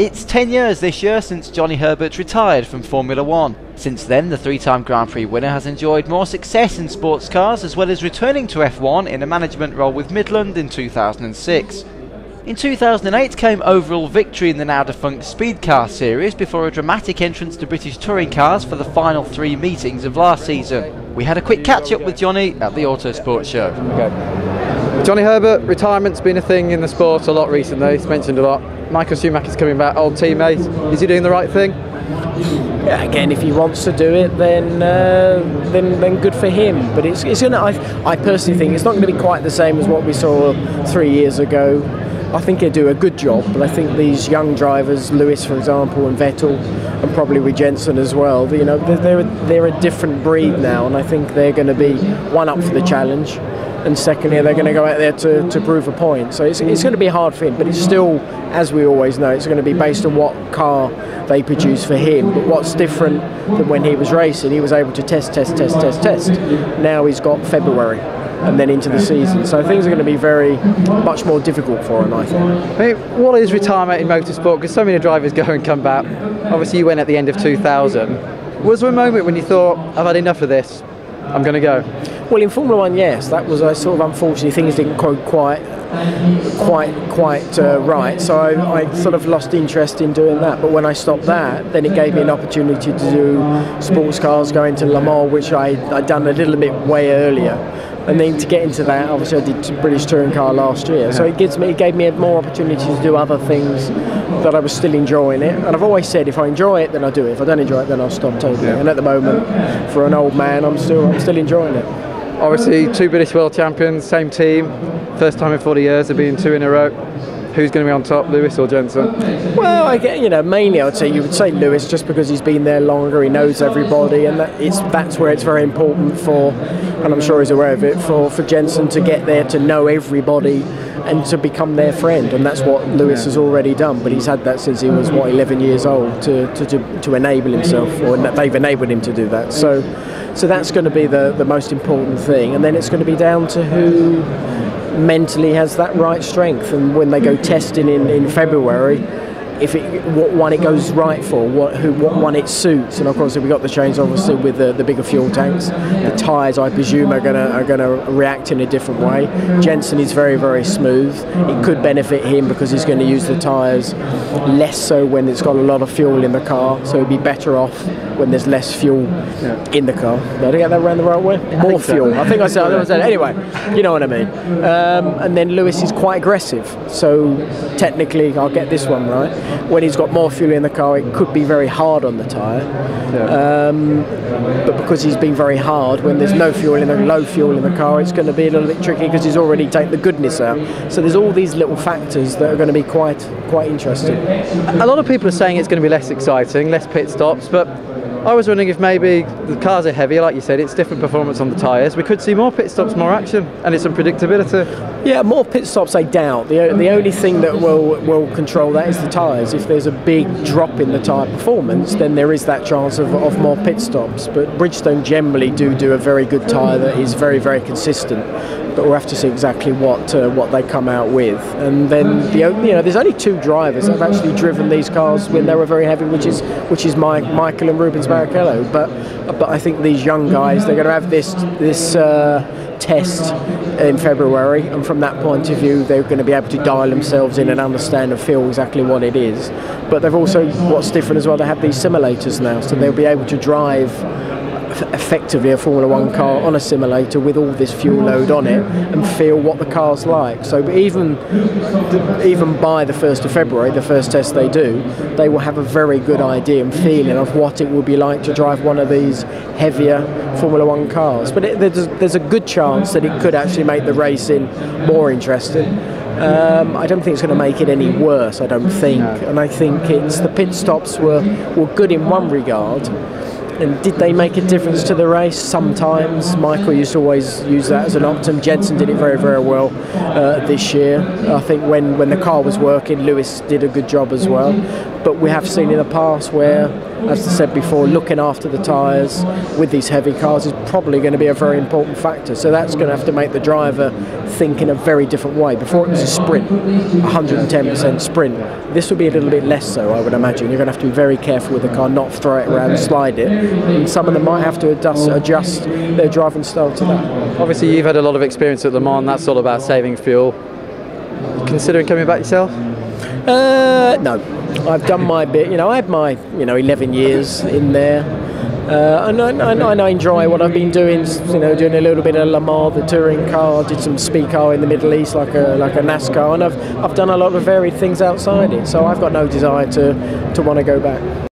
It's 10 years this year since Johnny Herbert retired from Formula 1. Since then, the three-time Grand Prix winner has enjoyed more success in sports cars, as well as returning to F1 in a management role with Midland in 2006. In 2008 came overall victory in the now-defunct Speed Car Series before a dramatic entrance to British touring cars for the final 3 meetings of last season. We had a quick catch-up with Johnny at the Autosport show. Okay. Johnny Herbert, retirement's been a thing in the sport a lot recently, it's mentioned a lot. Michael Schumacher's coming back, old teammate. Is he doing the right thing? Yeah, again, if he wants to do it, then good for him. But it's gonna. I personally think it's not going to be quite the same as what we saw 3 years ago. I think he'll do a good job, but I think these young drivers, Lewis for example, and Vettel, and probably with Jensen as well, you know, they're a different breed now, and I think they're going to be one up for the challenge, and secondly they're going to go out there to prove a point. So it's going to be hard for him, but it's still, as we always know, it's going to be based on what car they produce for him. But what's different than when he was racing, he was able to test. Now he's got February and then into the season, so things are going to be very much more difficult for him, I think. I mean, what is retirement in motorsport? Because so many drivers go and come back. Obviously you went at the end of 2000. Was there a moment when you thought, I've had enough of this, I'm going to go? Well, in Formula 1, yes, that was sort of unfortunately, things didn't go quite right, so I sort of lost interest in doing that. But when I stopped that, then it gave me an opportunity to do sports cars, going to Le Mans, which I'd done a little bit way earlier. And then to get into that, obviously I did British touring car last year, so it gave me more opportunity to do other things that I was still enjoying it. And I've always said, if I enjoy it, then I'll do it. If I don't enjoy it, then I'll stop totally. And at the moment, for an old man, I'm still enjoying it. Obviously 2 British world champions, same team, first time in 40 years, there being 2 in a row. Who's going to be on top, Lewis or Jensen? Well, I get, mainly you would say Lewis, just because he's been there longer, he knows everybody, and that's where it's very important for, and I'm sure he's aware of it, for Jensen to get there, to know everybody and to become their friend, and that's what Lewis has already done. But he's had that since he was 11 years old to enable himself, or they've enabled him to do that. So that's going to be the most important thing, and then it's going to be down to who mentally has that right strength, and when they go testing in February, what one it goes right for, what one it suits. And of course we got the change obviously with the bigger fuel tanks. The tyres, I presume, are gonna react in a different way. Jensen is very, very smooth. It could benefit him because he's going to use the tyres less so when it's got a lot of fuel in the car, so he'd be better off when there's less fuel in the car. Did I get that around the right way? More fuel. I think I said anyway, you know what I mean. And then Lewis is quite aggressive, so technically I'll get this one right. When he's got more fuel in the car, it could be very hard on the tyre. But because he's been very hard, when there's no fuel in the low fuel in the car, it's going to be a little bit tricky because he's already taken the goodness out. So there's all these little factors that are going to be quite interesting. A lot of people are saying it's going to be less exciting, less pit stops, but I was wondering if maybe the cars are heavier, like you said, it's different performance on the tyres. We could see more pit stops, more action, and it's some predictability. Yeah, more pit stops, I doubt. The only thing that will control that is the tyres. If there's a big drop in the tyre performance, then there is that chance of more pit stops. But Bridgestone generally do a very good tyre that is very, very consistent. But we'll have to see exactly what they come out with. And then there's only 2 drivers that have actually driven these cars when they were very heavy, which is Michael and Rubens Barrichello. But I think these young guys, they're going to have this test in February, and from that point of view they're going to be able to dial themselves in and understand and feel exactly what it is. But they've also, what's different as well, they have these simulators now, so they'll be able to drive effectively a Formula 1 car on a simulator with all this fuel load on it and feel what the car's like. So even by the 1st of February, the first test they do, they will have a very good idea and feeling of what it will be like to drive one of these heavier Formula 1 cars. But there's a good chance that it could actually make the racing more interesting. I don't think it's going to make it any worse, I don't think. And I think the pit stops were good in one regard. And did they make a difference to the race? Sometimes. Michael used to always use that as an optimum. Jensen did it very, very well this year. I think when the car was working, Lewis did a good job as well. But we have seen in the past where as I said before, looking after the tyres with these heavy cars is probably going to be a very important factor. So that's going to have to make the driver think in a very different way. Before it was a sprint, 110% sprint. This will be a little bit less so, I would imagine. You're going to have to be very careful with the car, not throw it around and slide it. And some of them might have to adjust their driving style to that. Obviously, you've had a lot of experience at Le Mans. That's all about saving fuel. Considering coming back yourself? No. I've done my bit. I had my 11 years in there. And I enjoy what I've been doing, doing a little bit of Le Mans, the touring car, did some speed car in the Middle East, like a NASCAR, and I've done a lot of varied things outside it, so I've got no desire to want to go back.